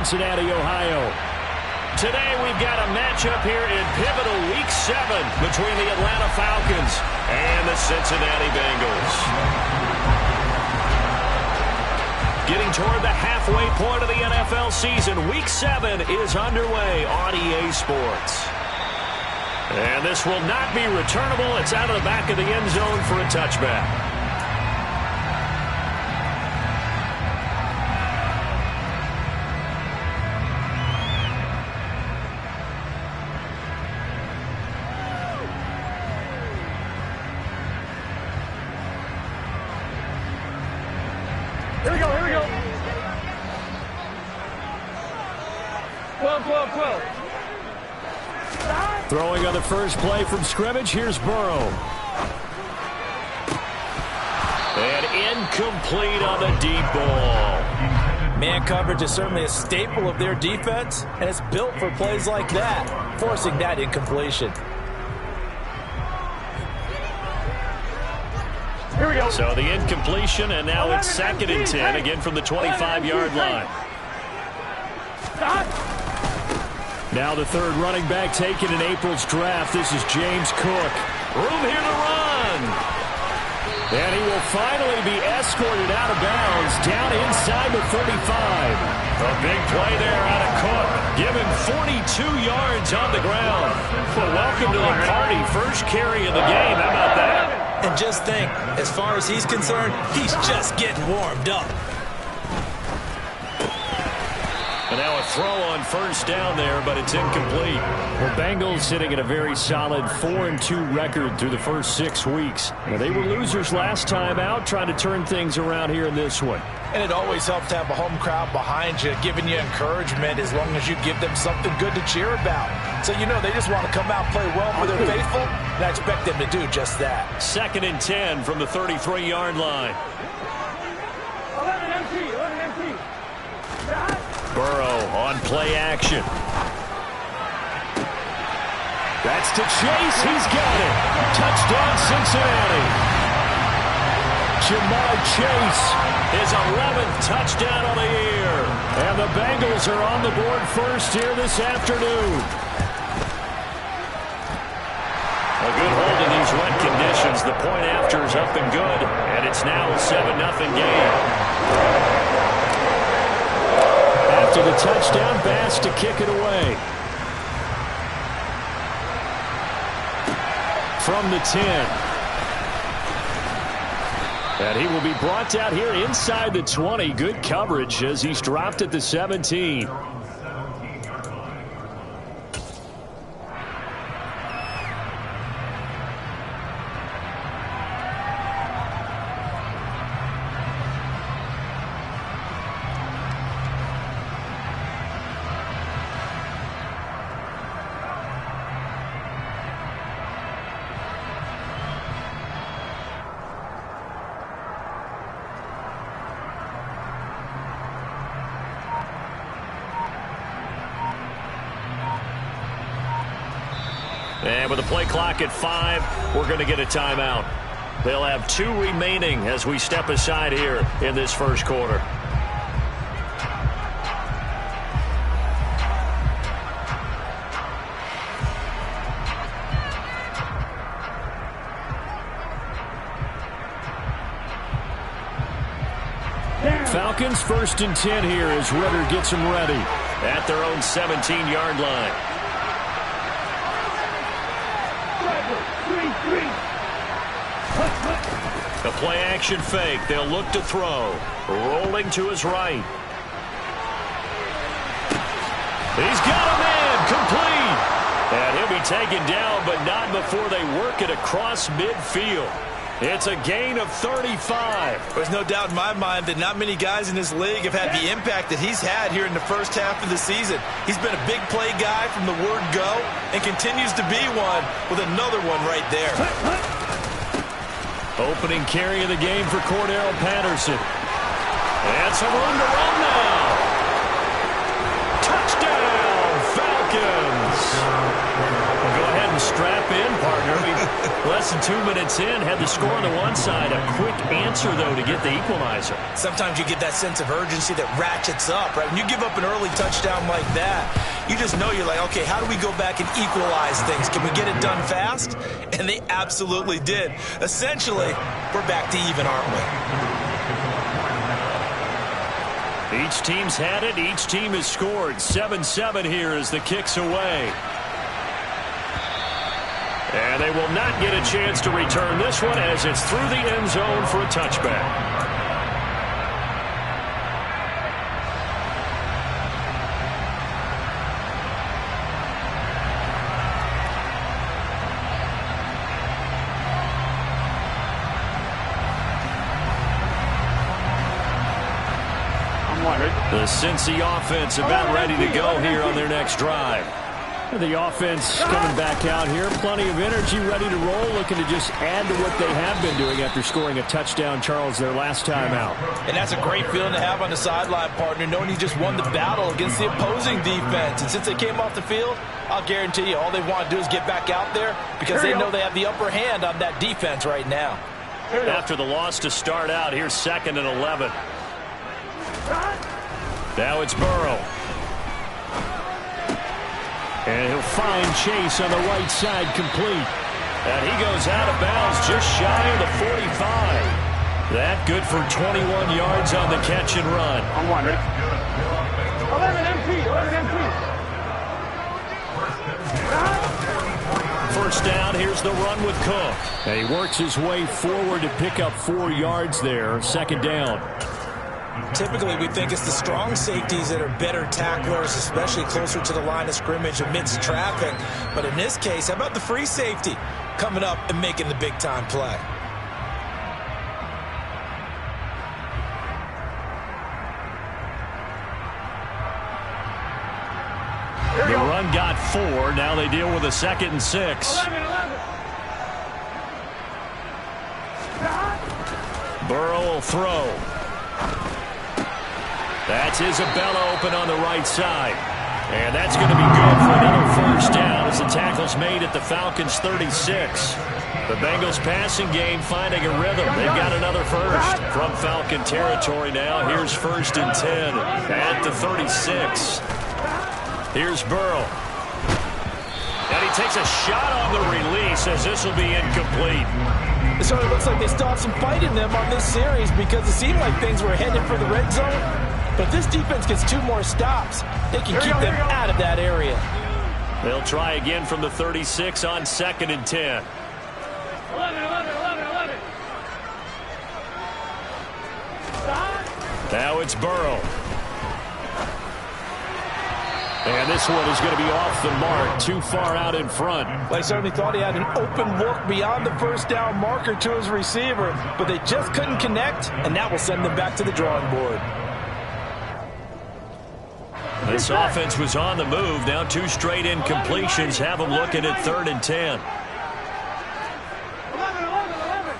Cincinnati, Ohio. Today we've got a matchup here in pivotal Week 7 between the Atlanta Falcons and the Cincinnati Bengals. Getting toward the halfway point of the NFL season, Week 7 is underway on EA Sports. And this will not be returnable. It's out of the back of the end zone for a touchback. Here we go. 12. Throwing on the first play from scrimmage, here's Burrow. And incomplete on the deep ball. Man coverage is certainly a staple of their defense, and it's built for plays like that, forcing that incompletion. Here we go. So the incompletion, and now it's 2nd and 10, again from the 25-yard line. Now the third running back taken in April's draft. This is James Cook. Room here to run. And he will finally be escorted out of bounds down inside the 35. A big play there out of Cook. Give him 42 yards on the ground. Well, welcome to the party. First carry of the game. How about that? And just think, as far as he's concerned, he's just getting warmed up. And now a throw on first down there, but it's incomplete. Well, Bengals sitting at a very solid 4-2 record through the first 6 weeks. Now, they were losers last time out, trying to turn things around here in this one. And it always helps to have a home crowd behind you, giving you encouragement as long as you give them something good to cheer about. So, you know, they just want to come out and play well for their faithful, and I expect them to do just that. 2nd and 10 from the 33-yard line. 11 empty. Burrow on play action. That's to Chase. He's got it. Touchdown, Cincinnati. Jamar Chase, his 11th touchdown of the year. And the Bengals are on the board first here this afternoon. A good hold in these wet conditions. The point after is up and good. And it's now a 7-0 game. After the touchdown, Bass to kick it away. From the 10. And he will be brought out here inside the 20. Good coverage as he's dropped at the 17. And with the play clock at 5, we're going to get a timeout. They'll have 2 remaining as we step aside here in this first quarter. Falcons 1st and 10 here as Ritter gets them ready at their own 17-yard line. The play-action fake. They'll look to throw. Rolling to his right. He's got a man. Complete. And he'll be taken down, but not before they work it across midfield. It's a gain of 35. There's no doubt in my mind that not many guys in this league have had the impact that he's had here in the first half of the season. He's been a big play guy from the word go and continues to be one with another one right there. Opening carry of the game for Cordero Patterson. And some room to run now. Touchdown, Falcons. We'll go ahead and strap in, partner. Less than 2 minutes in, had the score on the one side. A quick answer, though, to get the equalizer. Sometimes you get that sense of urgency that ratchets up, right? When you give up an early touchdown like that, you just know you're like, okay, how do we go back and equalize things? Can we get it done fast? And they absolutely did. Essentially, we're back to even, aren't we? Each team's had it. Each team has scored. 7-7 here as the kick's away. And they will not get a chance to return this one as it's through the end zone for a touchback. The Cincy offense about ready to go here on their next drive. The offense coming back out here. Plenty of energy, ready to roll, looking to just add to what they have been doing after scoring a touchdown, Charles, their last time out. And that's a great feeling to have on the sideline, partner, knowing you just won the battle against the opposing defense. And since they came off the field, I'll guarantee you all they want to do is get back out there because they know they have the upper hand on that defense right now. After the loss to start out, here's 2nd and 11. Now it's Burrow. And he'll find Chase on the right side complete. And he goes out of bounds just shy of the 45. That good for 21 yards on the catch and run. I'm one, ready? 11 MP, 11 MP. First down, here's the run with Cook. And he works his way forward to pick up 4 yards there. 2nd down. Typically, we think it's the strong safeties that are better tacklers, especially closer to the line of scrimmage amidst traffic. But in this case, how about the free safety coming up and making the big-time play? The run got 4. Now they deal with a 2nd and 6. 11. Burrow will throw. That's Isabella open on the right side. And that's going to be good for another first down as the tackle's made at the Falcons' 36. The Bengals passing game finding a rhythm. They've got another first from Falcon territory now. Here's 1st and 10 at the 36. Here's Burrow. And he takes a shot on the release as this will be incomplete. It sort of looks like they still have some fight in them on this series because it seemed like things were headed for the red zone. But this defense gets 2 more stops. They can keep them out of that area. They'll try again from the 36 on 2nd and 10. 11. Now it's Burrow. And this one is going to be off the mark, too far out in front. Well, he certainly thought he had an open look beyond the first down marker to his receiver, but they just couldn't connect, and that will send them back to the drawing board. This offense was on the move. Now 2 straight incompletions have them looking at 3rd and 10. 11.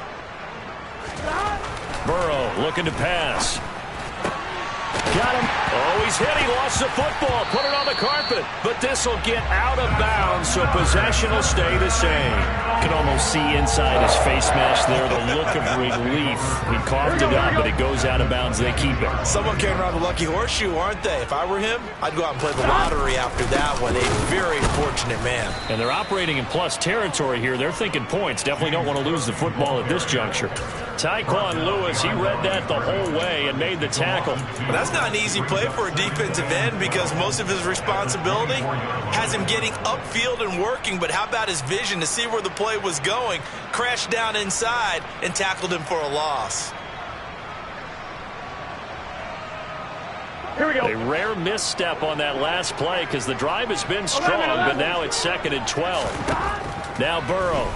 Burrow looking to pass. Got him. Oh, he's hit. He lost the football. Put it on the carpet. But this will get out of bounds, so possession will stay the same. You can almost see inside his face mask there the look of relief. He coughed it up, but it goes out of bounds. They keep it. Someone carrying around the lucky horseshoe, aren't they? If I were him, I'd go out and play the lottery after that one. A very fortunate man. And they're operating in plus territory here. They're thinking points. Definitely don't want to lose the football at this juncture. Tyquan Lewis, he read that the whole way and made the tackle. But that's not an easy play for a defensive end because most of his responsibility has him getting upfield and working. But how about his vision to see where the play was going, crashed down inside, and tackled him for a loss. Here we go. A rare misstep on that last play because the drive has been strong, but now it's 2nd and 12. Now Burrow.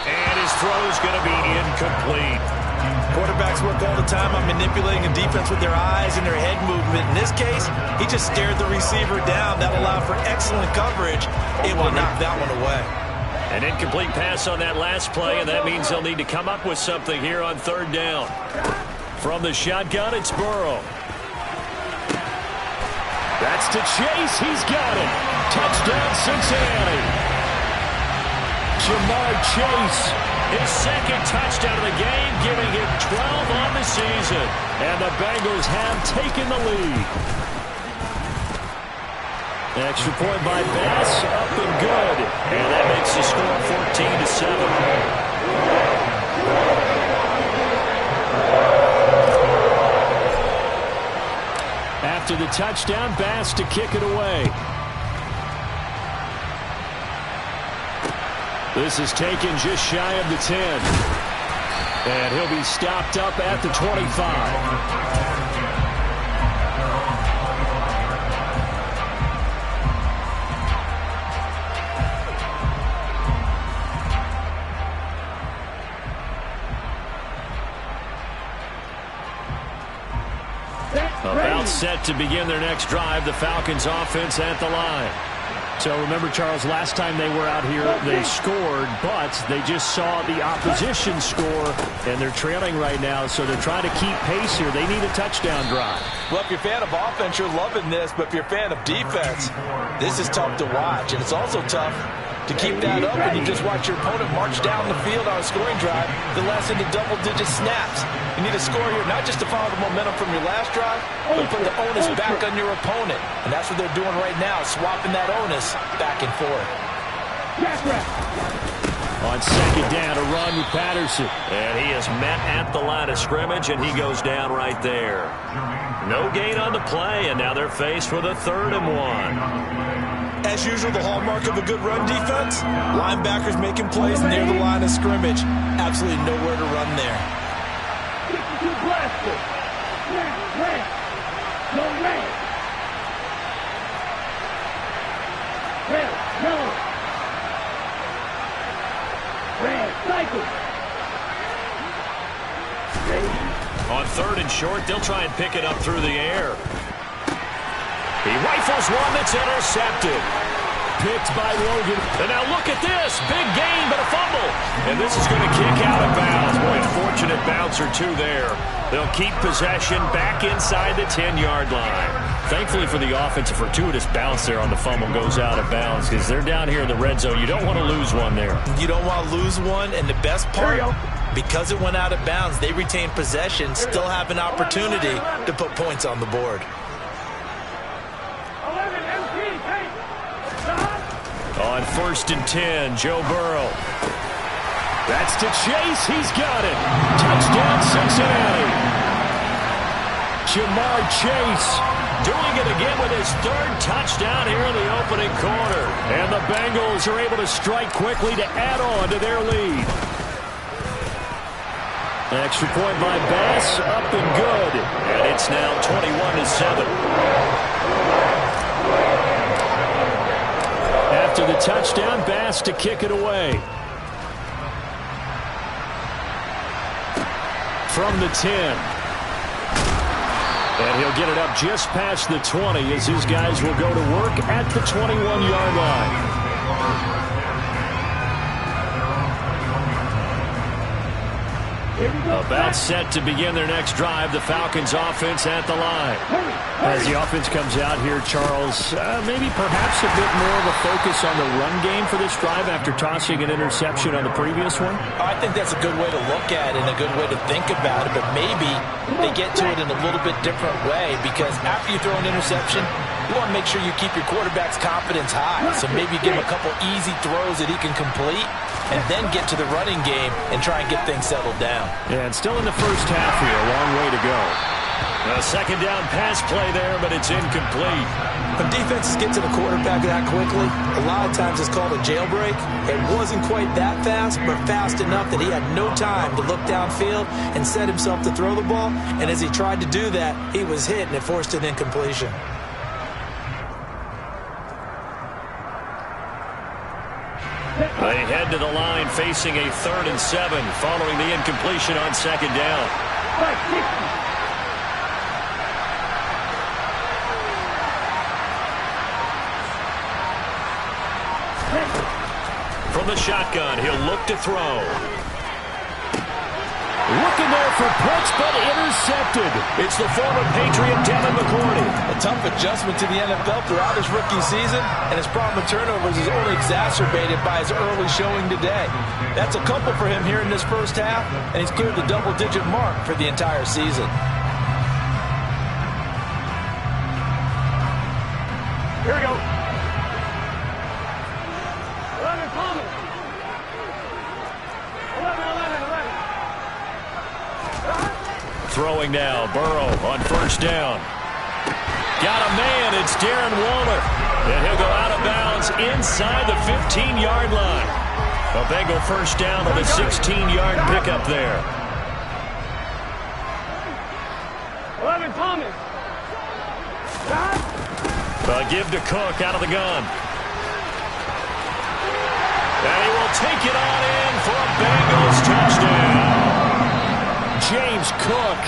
And his throw is going to be incomplete. Quarterbacks work all the time on manipulating a defense with their eyes and their head movement. In this case, he just stared the receiver down. That allowed for excellent coverage, able to knock that one away. An incomplete pass on that last play, and that means they'll need to come up with something here on 3rd down. From the shotgun, it's Burrow. That's to Chase. He's got it. Touchdown, Cincinnati. Jamar Chase, his second touchdown of the game, giving him 12 on the season. And the Bengals have taken the lead. Extra point by Bass, up and good. And that makes the score 14-7. After the touchdown, Bass to kick it away. This is taken just shy of the 10. And he'll be stopped up at the 25. About set to begin their next drive, the Falcons offense at the line. So remember, Charles, last time they were out here, they scored, but they just saw the opposition score, and they're trailing right now, so they're trying to keep pace here. They need a touchdown drive. Well, if you're a fan of offense, you're loving this, but if you're a fan of defense, this is tough to watch, and it's also tough to keep that up when you just watch your opponent march down the field on a scoring drive that lasts into double-digit snaps. You need a score here, not just to follow the momentum from your last drive, but put the onus back on your opponent. And that's what they're doing right now, swapping that onus back and forth. On second down, a run with Patterson. And he is met at the line of scrimmage, and he goes down right there. No gain on the play, and now they're faced with a 3rd and 1. As usual, the hallmark of a good run defense, linebackers making plays near the line of scrimmage. Absolutely nowhere to run there. On 3rd and short, they'll try and pick it up through the air. He rifles one that's intercepted. Picked by Logan. And now look at this. Big gain, but a fumble. And this is going to kick out of bounds. Boy, a fortunate bounce or two there. They'll keep possession back inside the 10-yard line. Thankfully for the offense, a fortuitous bounce there on the fumble goes out of bounds because they're down here in the red zone. You don't want to lose one there. You don't want to lose one, and the best part, because it went out of bounds, they retain possession, still have an opportunity to put points on the board. On 1st and 10, Joe Burrow. That's to Chase. He's got it. Touchdown, Cincinnati. Jamar Chase doing it again with his 3rd touchdown here in the opening quarter. And the Bengals are able to strike quickly to add on to their lead. Extra point by Bass, up and good. And it's now 21-7. After the touchdown, Bass to kick it away. From the 10. And he'll get it up just past the 20 as his guys will go to work at the 21-yard line. About set to begin their next drive, the Falcons offense at the line. As the offense comes out here, Charles, maybe perhaps a bit more of a focus on the run game for this drive after tossing an interception on the previous one? I think that's a good way to look at it and a good way to think about it, but maybe they get to it in a little bit different way because after you throw an interception, you want to make sure you keep your quarterback's confidence high. So maybe give him a couple easy throws that he can complete and then get to the running game and try and get things settled down. Yeah, and still in the first half here, a long way to go. A 2nd down pass play there, but it's incomplete. When defenses get to the quarterback that quickly, a lot of times it's called a jailbreak. It wasn't quite that fast, but fast enough that he had no time to look downfield and set himself to throw the ball. And as he tried to do that, he was hit and it forced an incompletion. They head to the line facing a 3rd and 7 following the incompletion on 2nd down. From the shotgun, he'll look to throw. Looking there for puts, but intercepted. It's the former Patriot Devin McCourty. A tough adjustment to the NFL throughout his rookie season, and his problem with turnovers is only exacerbated by his early showing today. That's a couple for him here in this first half, and he's cleared the double-digit mark for the entire season. Here we go. 11 Thomas. 11. Throwing now, Burrow on first down. Got a man, it's Darren Waller. And he'll go out of bounds inside the 15-yard line. A Bengal first down on a 16-yard pickup there. 11 Thomas. A give to Cook out of the gun. And he will take it on in for a Bengals touchdown. James Cook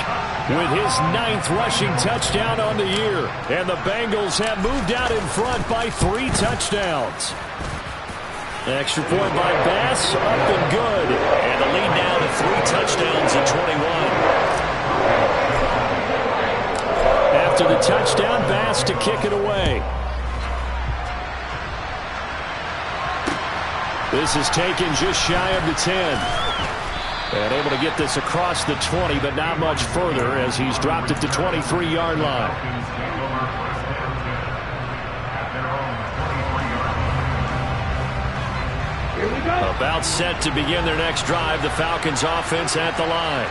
with his 9th rushing touchdown on the year. And the Bengals have moved out in front by 3 touchdowns. Extra point by Bass, up and good. And the lead now to 3 touchdowns at 21. After the touchdown, Bass to kick it away. This is taken just shy of the 10. And able to get this across the 20, but not much further as he's dropped it to 23-yard line. About set to begin their next drive. The Falcons offense at the line.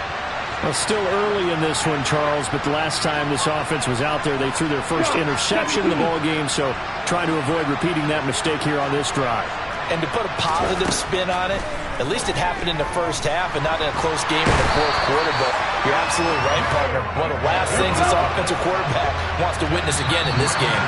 Well, still early in this one, Charles, but the last time this offense was out there, they threw their first interception in the ball game, so trying to avoid repeating that mistake here on this drive. And to put a positive spin on it, at least it happened in the first half and not in a close game in the fourth quarter. But you're absolutely right, partner. One of the last things this offensive quarterback wants to witness again in this game.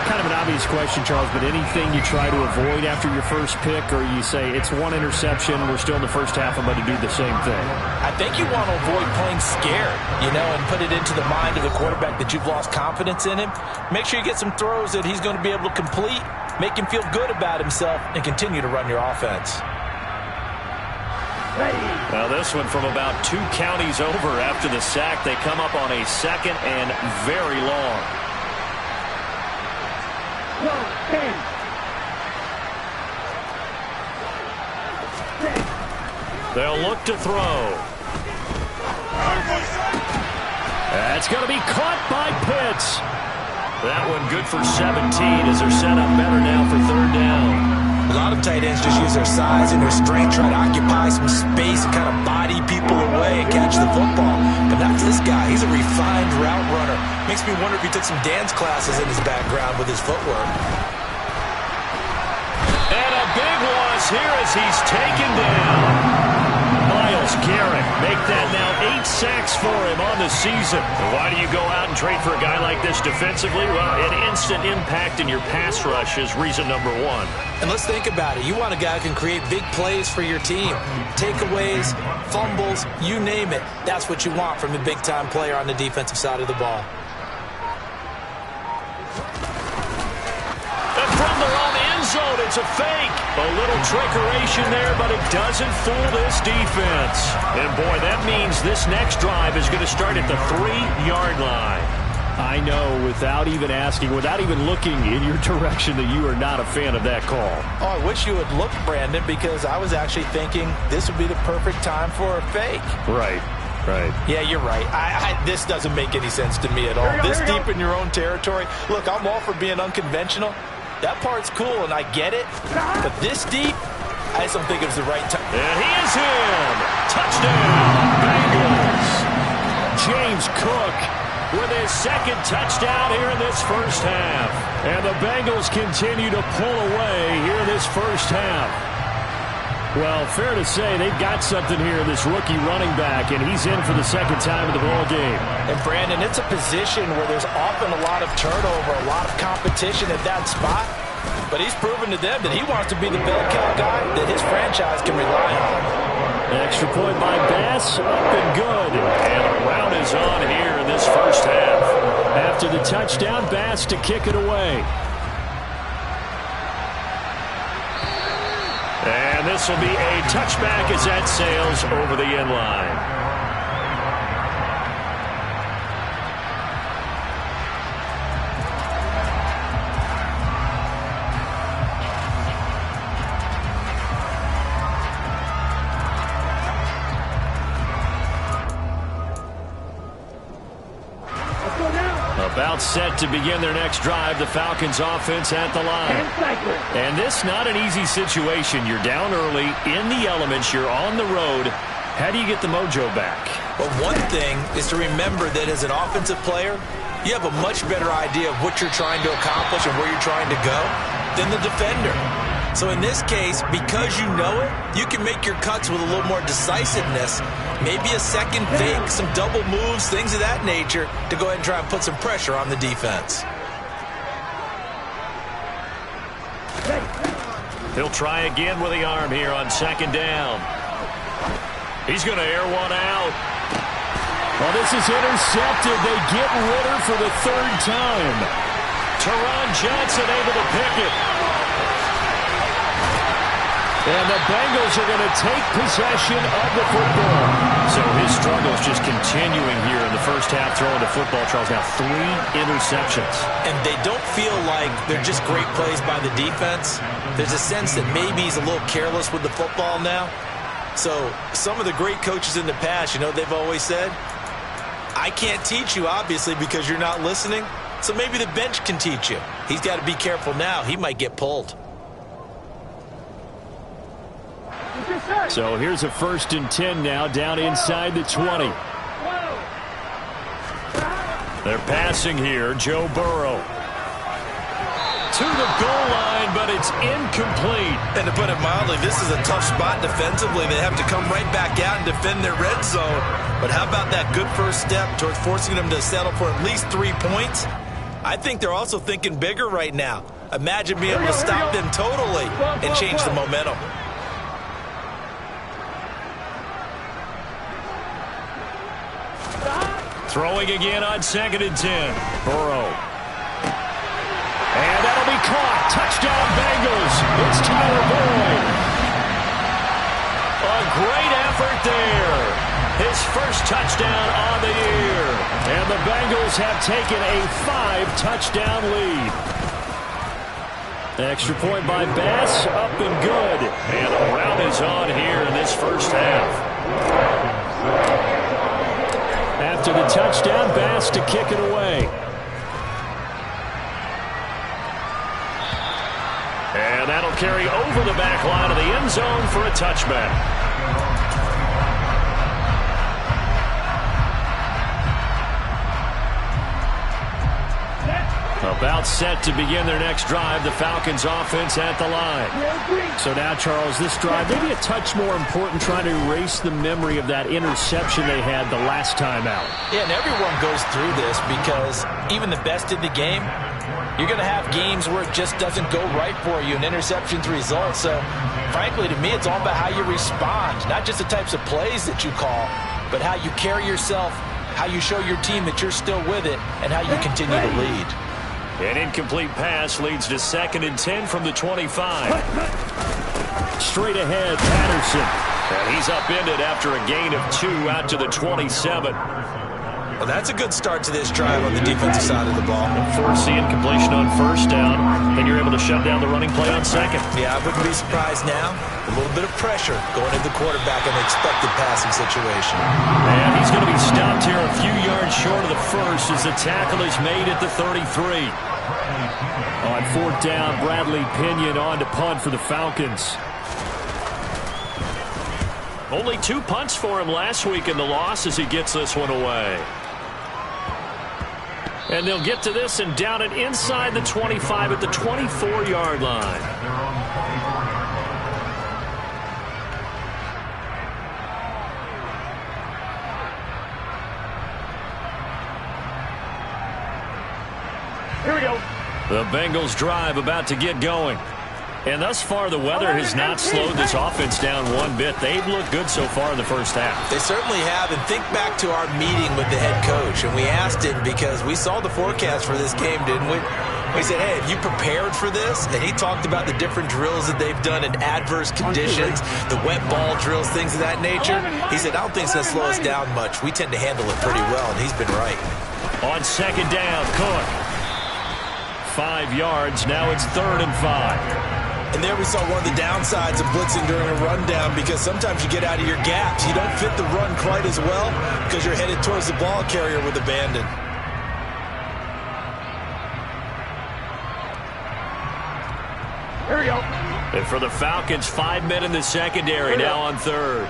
Kind of an obvious question, Charles, but anything you try to avoid after your first pick, or you say it's one interception, we're still in the first half, I'm going to do the same thing? I think you want to avoid playing scared, and put it into the mind of the quarterback that you've lost confidence in him. Make sure you get some throws that he's going to be able to complete, make him feel good about himself, and continue to run your offense. Now this one from about 2 counties over after the sack. They come up on a 2nd and very long. They'll look to throw. That's going to be caught by Pitts. That one good for 17 as they're set up better now for 3rd down. A lot of tight ends just use their size and their strength, try to occupy some space and kind of body people away and catch the football. But not this guy. He's a refined route runner. Makes me wonder if he took some dance classes in his background with his footwork. And a big loss here as he's taken down. Myles Garrett make that now 8 sacks for him on the season. Why do you go out and trade for a guy like this defensively? Well, an instant impact in your pass rush is reason number 1. And let's think about it. You want a guy who can create big plays for your team. Takeaways, fumbles, you name it. That's what you want from a big-time player on the defensive side of the ball. And from their own end zone, it's a fake. A little trickeration there, but it doesn't fool this defense. And, boy, that means this next drive is going to start at the 3-yard line. I know, without even asking, without even looking in your direction, that you are not a fan of that call. Oh, I wish you would look, Brandon, because I was actually thinking this would be the perfect time for a fake. Right. Yeah, you're right. This doesn't make any sense to me at all. This deep in your own territory. Look, I'm all for being unconventional. That part's cool, and I get it. But this deep, I just don't think it was the right time. And he is in. Touchdown, Bengals. James Cook with his 2nd touchdown here in this first half. And the Bengals continue to pull away here in this first half. Well, fair to say they've got something here in this rookie running back, and he's in for the 2nd time in the ball game. And, Brandon, it's a position where there's often a lot of turnover, a lot of competition at that spot. But he's proven to them that he wants to be the bell cow guy that his franchise can rely on. Extra point by Bass, up and good. And the round is on here in this first half. After the touchdown, Bass to kick it away. And this will be a touchback as that sails over the end line. About set to begin their next drive, the Falcons offense at the line. And this not an easy situation. You're down early, in the elements, you're on the road. How do you get the mojo back? Well, one thing is to remember that as an offensive player, you have a much better idea of what you're trying to accomplish and where you're trying to go than the defender. So in this case, because you know it, you can make your cuts with a little more decisiveness. Maybe a second fake, some double moves, things of that nature to go ahead and try and put some pressure on the defense. He'll try again with the arm here on second down. He's going to air one out. Well, this is intercepted. They get Ritter for the third time. Teron Johnson able to pick it. And the Bengals are going to take possession of the football. So his struggles just continuing here in the first half throwing the football. Charles, now 3 interceptions. And they don't feel like they're just great plays by the defense. There's a sense that maybe he's a little careless with the football now. So some of the great coaches in the past, you know, they've always said, I can't teach you, obviously, because you're not listening. So maybe the bench can teach you. He's got to be careful now. He might get pulled. So here's a 1st and 10 now, down inside the 20. They're passing here. Joe Burrow to the goal line, but it's incomplete. And to put it mildly, this is a tough spot defensively. They have to come right back out and defend their red zone. But how about that good first step towards forcing them to settle for at least 3 points? I think they're also thinking bigger right now. Imagine being able to stop them totally and change the momentum. Throwing again on 2nd and 10. Burrow. And that'll be caught. Touchdown Bengals. It's Tyler Boyd. A great effort there. His first touchdown on the year. And the Bengals have taken a 5-touchdown lead. Extra point by Bass, up and good. And the round is on here in this first half. After the touchdown, Bass to kick it away. And that'll carry over the back line of the end zone for a touchback. About set to begin their next drive, the Falcons offense at the line. So now, Charles, this drive maybe a touch more important, trying to erase the memory of that interception they had the last time out. Yeah, and everyone goes through this because even the best in the game, you're going to have games where it just doesn't go right for you, and interceptions result. So, frankly, to me, it's all about how you respond, not just the types of plays that you call, but how you carry yourself, how you show your team that you're still with it, and how you continue to lead. An incomplete pass leads to 2nd and 10 from the 25. Straight ahead, Patterson. And he's upended after a gain of 2 out to the 27. Well, that's a good start to this drive on the defensive side of the ball. Force the incompletion on 1st down, and you're able to shut down the running play on 2nd. Yeah, I wouldn't be surprised now. A little bit of pressure going into the quarterback in the expected passing situation. And he's going to be stopped here a few yards short of the first as the tackle is made at the 33. On 4th down, Bradley Pinion on to punt for the Falcons. Only 2 punts for him last week in the loss as he gets this one away. And they'll get to this and down it inside the 25 at the 24-yard line. Here we go. The Bengals drive about to get going. And thus far, the weather has not slowed this offense down one bit. They've looked good so far in the first half. They certainly have. And think back to our meeting with the head coach. And we asked him because we saw the forecast for this game, didn't we? We said, hey, have you prepared for this? And he talked about the different drills that they've done in adverse conditions, the wet ball drills, things of that nature. He said, I don't think it's going to slow us down much. We tend to handle it pretty well, and he's been right. On 2nd down, Cook. 5 yards. Now it's 3rd and 5. And there we saw one of the downsides of blitzing during a rundown because sometimes you get out of your gaps. You don't fit the run quite as well because you're headed towards the ball carrier with abandon. Here we go. And for the Falcons, 5 men in the secondary, now on third.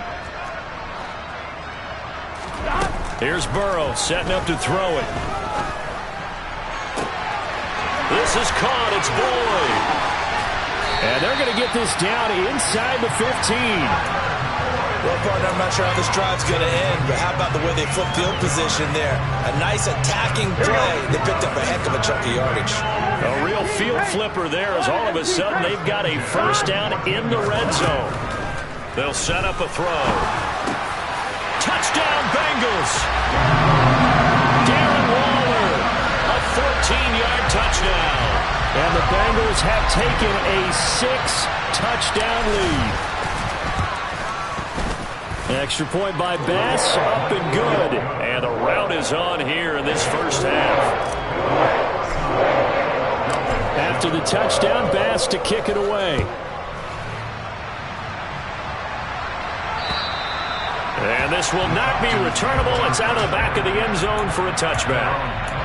Here's Burrow setting up to throw it. This is caught. It's Boyd. And they're going to get this down inside the 15. Well, partner, I'm not sure how this drive's going to end, but how about the way they flip field position there? A nice attacking play. They picked up a heck of a chunk of yardage. A real field flipper there as all of a sudden they've got a first down in the red zone. They'll set up a throw. Touchdown, Bengals. Darren Waller, a 14-yard touchdown. And the Bengals have taken a 6-touchdown lead. Extra point by Bass, up and good. And the rout is on here in this first half. After the touchdown, Bass to kick it away. And this will not be returnable. It's out of the back of the end zone for a touchback.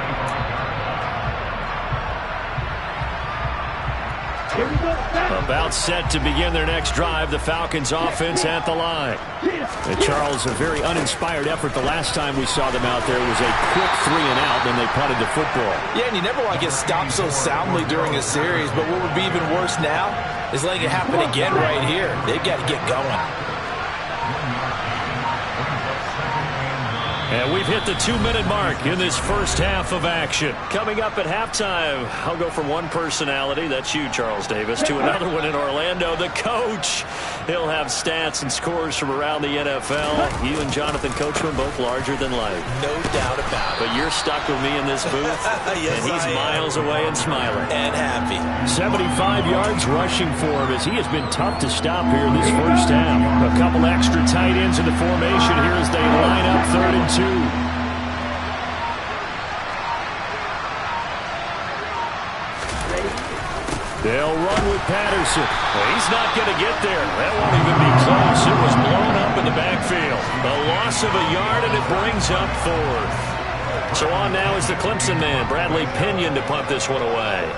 About set to begin their next drive. The Falcons offense at the line. And Charles, a very uninspired effort the last time we saw them out there. It was a quick 3 and out, then they punted the football. Yeah, and you never want to get stopped so soundly during a series, but what would be even worse now is letting it happen again right here. They've got to get going. And we've hit the 2-minute mark in this first half of action. Coming up at halftime, I'll go from one personality, that's you, Charles Davis, to another one in Orlando, the coach. He'll have stats and scores from around the NFL. You and Jonathan Coachman both larger than life. No doubt about it. But you're stuck with me in this booth, yes, and he's miles away and smiling. And happy. 75 yards rushing for him as he has been tough to stop here in this first half. A couple extra tight ends in the formation here as they line up 3rd and 2. They'll run with Patterson. Well, he's not going to get there. That won't even be close. It was blown up in the backfield. A loss of a yard, and it brings up 4th. So on now is the Clemson man, Bradley Pinion, to punt this one away.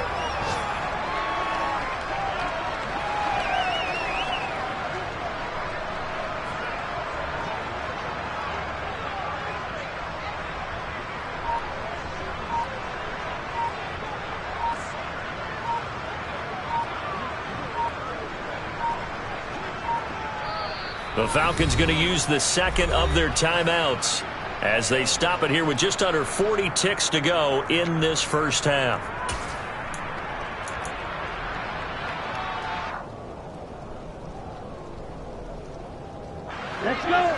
The Falcons going to use the second of their timeouts as they stop it here with just under 40 ticks to go in this first half. Let's go.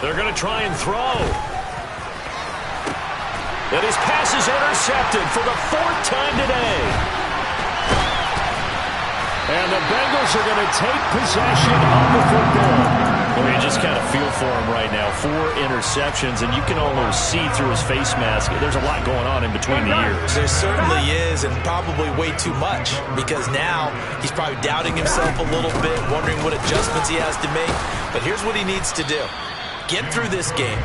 They're going to try and throw. And his pass is intercepted for the 4th time today. And the Bengals are going to take possession of the football. Well, you just kind of feel for him right now. 4 interceptions, and you can almost see through his face mask. There's a lot going on in between the ears. There certainly is, and probably way too much, because now he's probably doubting himself a little bit, wondering what adjustments he has to make. But here's what he needs to do. Get through this game,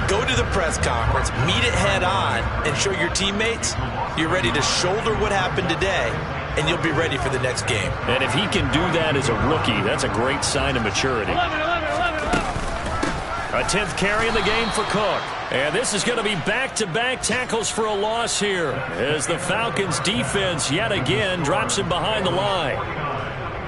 go to the press conference, meet it head on, and show your teammates you're ready to shoulder what happened today, and you'll be ready for the next game. And if he can do that as a rookie, that's a great sign of maturity. 11. A 10th carry in the game for Cook. And this is going to be back-to-back tackles for a loss here as the Falcons defense yet again drops him behind the line.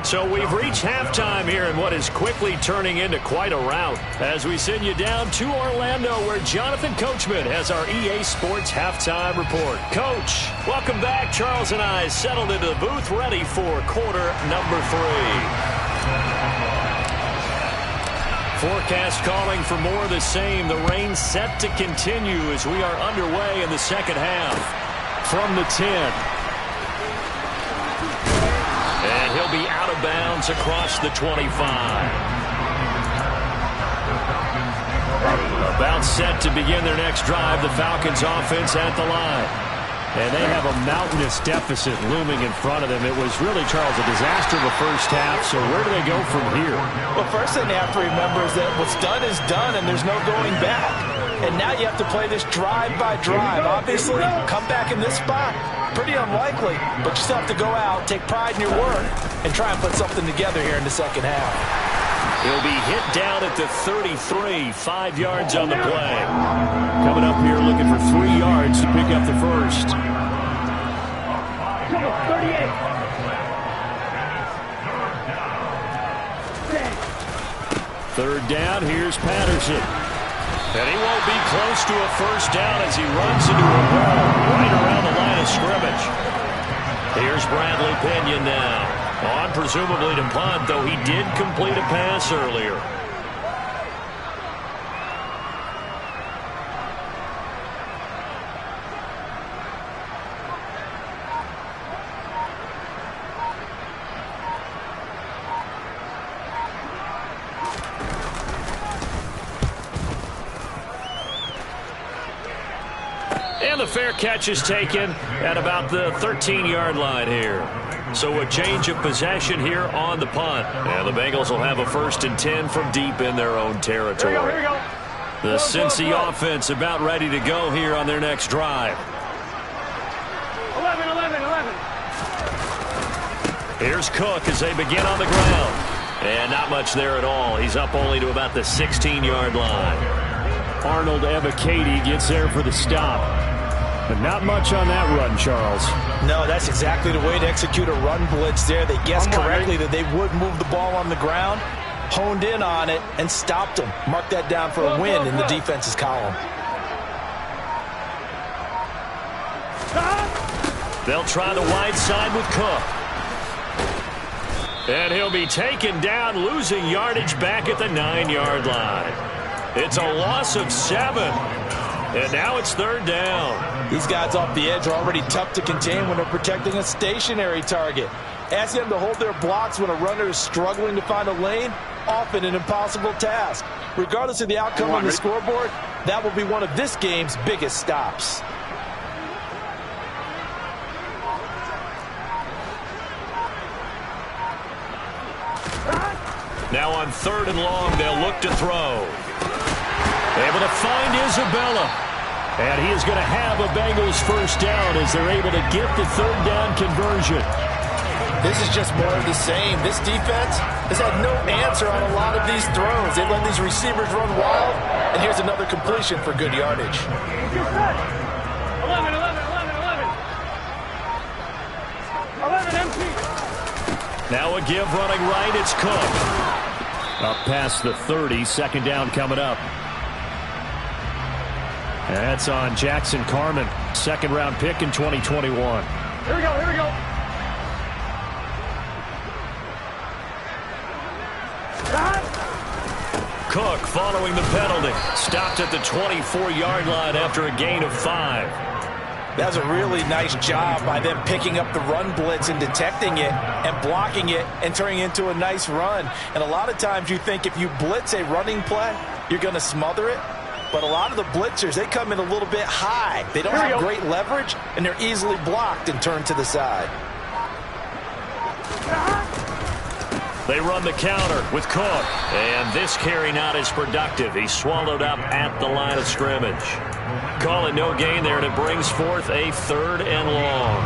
So we've reached halftime here in what is quickly turning into quite a rout as we send you down to Orlando where Jonathan Coachman has our EA Sports halftime report. Coach, welcome back. Charles and I settled into the booth ready for quarter number 3. Forecast calling for more of the same. The rain set to continue as we are underway in the second half. From the 10. And he'll be out of bounds across the 25. About Now set to begin their next drive, the Falcons offense at the line. And they have a mountainous deficit looming in front of them. It was really, Charles, a disaster in the first half, so where do they go from here? Well, first thing they have to remember is that what's done is done, and there's no going back. And now you have to play this drive by drive. Obviously, come back in this spot, pretty unlikely, but you still have to go out, take pride in your work, and try and put something together here in the second half. He'll be hit down at the 33, 5 yards on the play. Coming up here looking for 3 yards to pick up the first. 38. Third down, here's Patterson. And he won't be close to a first down as he runs into a wall right around the line of scrimmage. Here's Bradley Pinion now. On presumably to punt, though he did complete a pass earlier. And the fair catch is taken at about the 13-yard line here. So a change of possession here on the punt. And the Bengals will have a 1st and 10 from deep in their own territory. Here we go. The Cincy offense about ready to go here on their next drive. 11, 11, 11. Here's Cook as they begin on the ground. And not much there at all. He's up only to about the 16-yard line. Arnold Ebiketie gets there for the stop. But not much on that run, Charles. No, that's exactly the way to execute a run blitz there. They guessed correctly that they would move the ball on the ground, honed in on it, and stopped them. Mark that down for a win in the defense's column. They'll try the wide side with Cook. And he'll be taken down, losing yardage back at the 9-yard line. It's a loss of 7. And now it's 3rd down. These guys off the edge are already tough to contain when they're protecting a stationary target. Ask them to hold their blocks when a runner is struggling to find a lane, often an impossible task. Regardless of the outcome on the scoreboard, that will be one of this game's biggest stops. Now on 3rd and long, they'll look to throw. Able to find Isabella. And he is going to have a Bengals first down as they're able to get the 3rd down conversion. This is just more of the same. This defense has had no answer on a lot of these throws. They've let these receivers run wild. And here's another completion for good yardage. 11, 11, 11, 11. 11 empty. Now a give running right, it's Cook. Up past the 30, 2nd down coming up. And that's on Jackson Carman, 2nd-round pick in 2021. Here we go, here we go. Cook following the penalty. Stopped at the 24-yard line after a gain of 5. That's a really nice job by them picking up the run blitz and detecting it and blocking it and turning it into a nice run. And a lot of times you think if you blitz a running play, you're going to smother it. But a lot of the blitzers, they come in a little bit high. They don't have great leverage, and they're easily blocked and turned to the side. They run the counter with Cook. And this carry not as productive. He's swallowed up at the line of scrimmage. Call it no gain there, and it brings forth a 3rd and long.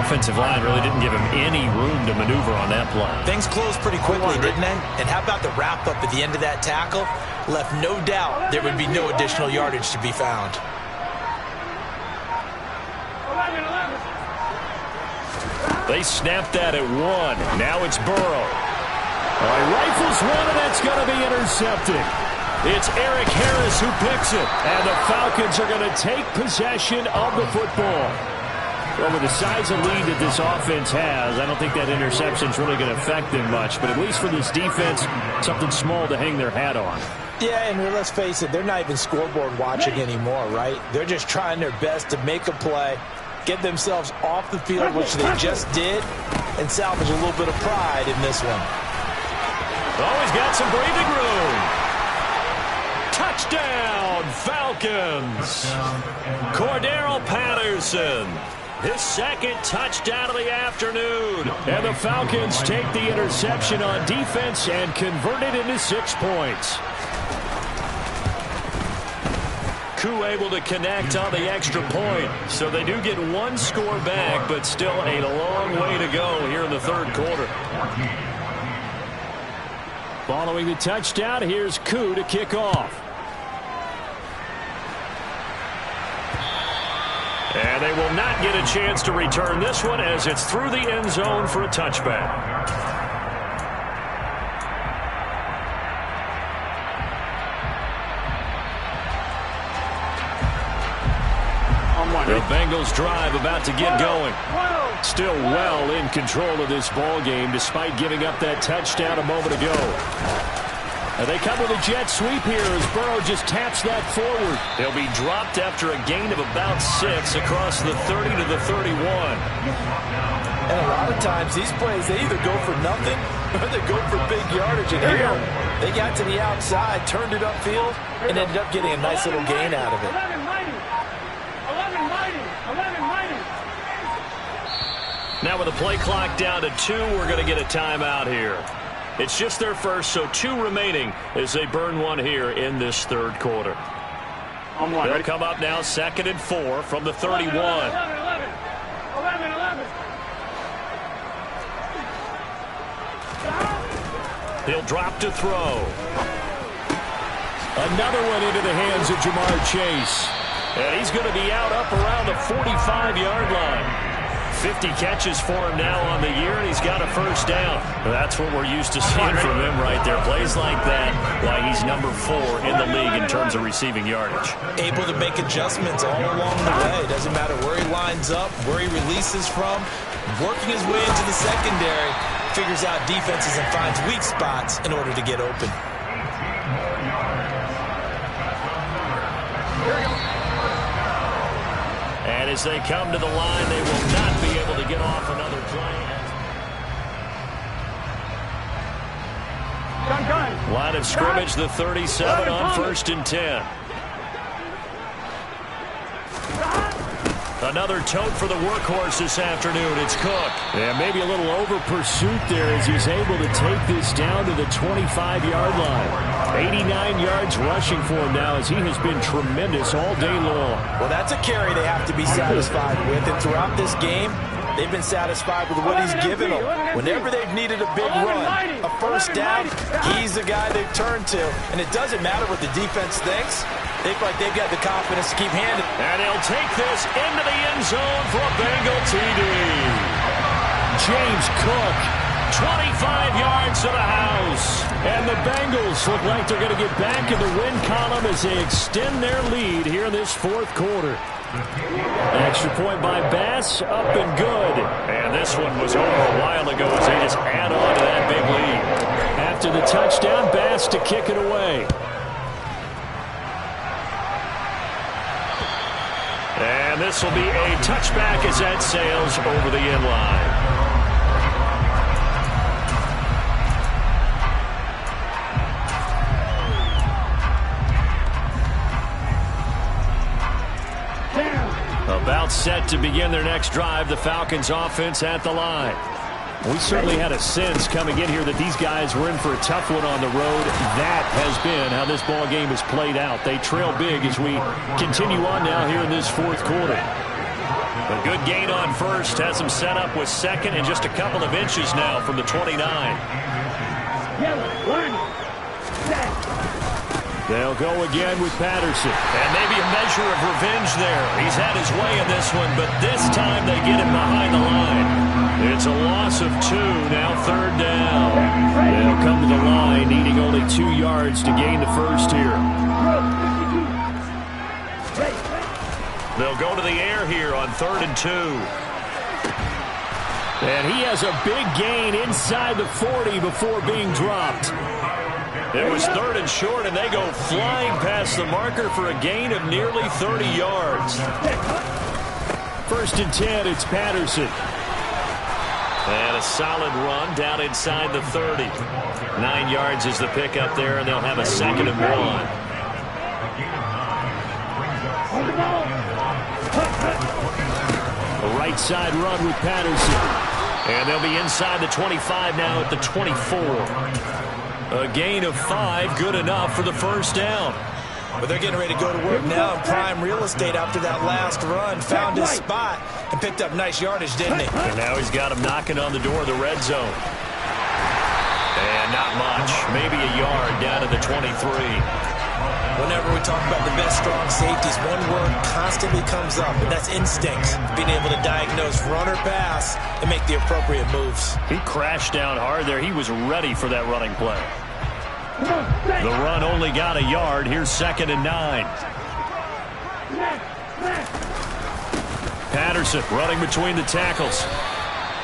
Offensive line really didn't give him any room to maneuver on that play. Things closed pretty quickly, didn't they? And how about the wrap-up at the end of that tackle? Left no doubt there would be no additional yardage to be found. 11, 11. They snapped that at 1. Now it's Burrow. All right, rifles one, and that's going to be intercepted. It's Eric Harris who picks it. And the Falcons are going to take possession of the football. Well, with the size of lead that this offense has, I don't think that interception is really going to affect them much. But at least for this defense, something small to hang their hat on. Yeah, and let's face it, they're not even scoreboard watching anymore, right? They're just trying their best to make a play, get themselves off the field, which they just did, and salvage a little bit of pride in this one. Oh, he's got some breathing room. Touchdown, Falcons. Cordero Patterson. His second touchdown of the afternoon. And the Falcons take the interception on defense and convert it into 6 points. Koo able to connect on the extra point. So they do get 1 score back, but still a long way to go here in the third quarter. Following the touchdown, here's Koo to kick off. And they will not get a chance to return this one as it's through the end zone for a touchback. The Bengals drive about to get going. Still well in control of this ball game despite giving up that touchdown a moment ago. And they come with a jet sweep here as Burrow just taps that forward. He'll be dropped after a gain of about 6 across the 30 to the 31. And a lot of times these plays, they either go for nothing or they go for big yardage. And here, they got to the outside, turned it upfield, and ended up getting a nice little gain out of it. 11-90. Now with the play clock down to 2, we're going to get a timeout here. It's just their first, so 2 remaining as they burn one here in this third quarter. They'll come up now 2nd and 4 from the 31. 11. He'll drop to throw. Another one into the hands of Jamar Chase. And he's going to be out up around the 45-yard line. 50 catches for him now on the year, and he's got a first down. That's what we're used to seeing from him right there. Plays like that, why he's number 4 in the league in terms of receiving yardage. Able to make adjustments all along the way. Doesn't matter where he lines up, where he releases from. Working his way into the secondary, figures out defenses and finds weak spots in order to get open. And as they come to the line, they will not be able to get off another play. Line of scrimmage, the 37 on 1st and 10. Another tote for the workhorse this afternoon. It's Cook. And maybe a little over pursuit there as he's able to take this down to the 25-yard line. 89 yards rushing for him now as he has been tremendous all day long. Well, that's a carry they have to be satisfied with. And throughout this game, they've been satisfied with what he's given them. Whenever they've needed a big run, a first down, he's the guy they've turned to. And it doesn't matter what the defense thinks. They feel like they've got the confidence to keep handling. And he'll take this into the end zone for a Bengal TD. James Cook, 25 yards to the house. And the Bengals look like they're going to get back in the win column as they extend their lead here in this fourth quarter. Extra point by Bass, up and good. And this one was over a while ago as they just add on to that big lead. After the touchdown, Bass to kick it away. And this will be a touchback as that sails over the end line. About set to begin their next drive, the Falcons offense at the line. We certainly had a sense coming in here that these guys were in for a tough one on the road. That has been how this ball game has played out. They trail big as we continue on now here in this fourth quarter. A good gain on first, has them set up with second and just a couple of inches now from the 29. They'll go again with Patterson. And maybe a measure of revenge there. He's had his way in this one, but this time they get him behind the line. It's a loss of 2, now third down. They'll come to the line, needing only 2 yards to gain the first here. They'll go to the air here on 3rd and 2. And he has a big gain inside the 40 before being dropped. It was 3rd and short, and they go flying past the marker for a gain of nearly 30 yards. 1st and 10, it's Patterson. And a solid run down inside the 30. 9 yards is the pickup there, and they'll have a 2nd and 1. Right side run with Patterson. And they'll be inside the 25 now at the 24. A gain of 5, good enough for the first down. But they're getting ready to go to work now in prime real estate after that last run. Found his spot and picked up nice yardage, didn't he? And now he's got him knocking on the door of the red zone. And not much. Maybe a yard down to the 23. Whenever we talk about the best strong safeties, one word constantly comes up, and that's instinct. Being able to diagnose run or pass and make the appropriate moves. He crashed down hard there. He was ready for that running play. The run only got a yard. Here's 2nd and 9. Patterson running between the tackles.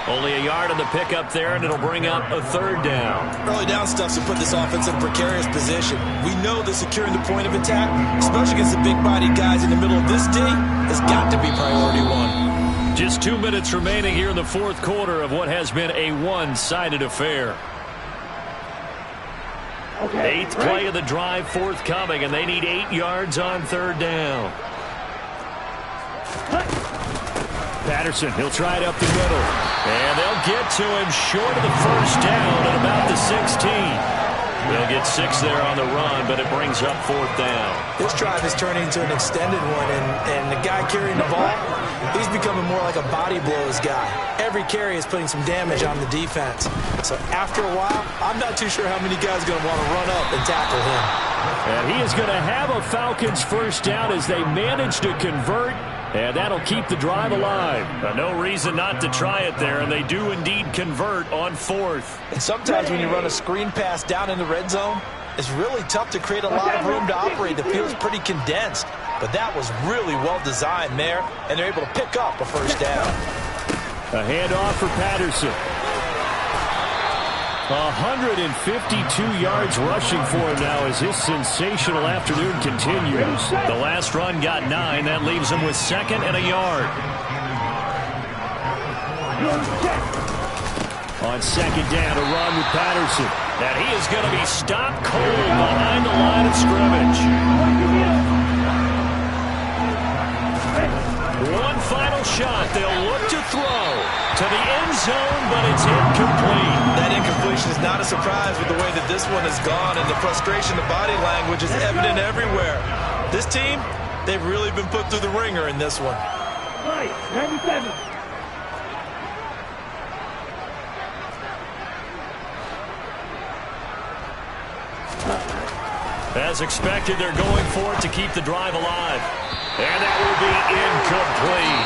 Only a yard on the pickup there, and it'll bring up a 3rd down. Early down stuff to put this offense in a precarious position. We know that securing the point of attack, especially against the big-bodied guys in the middle of this D, has got to be priority 1. Just 2 minutes remaining here in the 4th quarter of what has been a one-sided affair. 8th play of the drive forthcoming, and they need 8 yards on 3rd down. Patterson, he'll try it up the middle. And they'll get to him short of the first down at about the 16. They'll get 6 there on the run, but it brings up 4th down. This drive is turning into an extended one, and the guy carrying the ball, he's becoming more like a body blows guy. Every carry is putting some damage on the defense. So after a while, I'm not too sure how many guys are going to want to run up and tackle him. And he is going to have a Falcons first down as they manage to convert. And that'll keep the drive alive. No reason not to try it there, and they do indeed convert on 4th. And sometimes when you run a screen pass down in the red zone, it's really tough to create a lot of room to operate. The field's pretty condensed. But that was really well designed there, and they're able to pick up a first down. A handoff for Patterson. 152 yards rushing for him now as his sensational afternoon continues. The last run got 9. That leaves him with 2nd and a yard. On 2nd down, a run with Patterson. And he is going to be stopped cold behind the line of scrimmage. One final shot. They'll look to throw to the end zone, but it's incomplete. That incompletion is not a surprise with the way that this one has gone, and the frustration, the body language is evident everywhere. This team, they've really been put through the ringer in this one. 97. As expected, they're going for it to keep the drive alive. And that will be incomplete.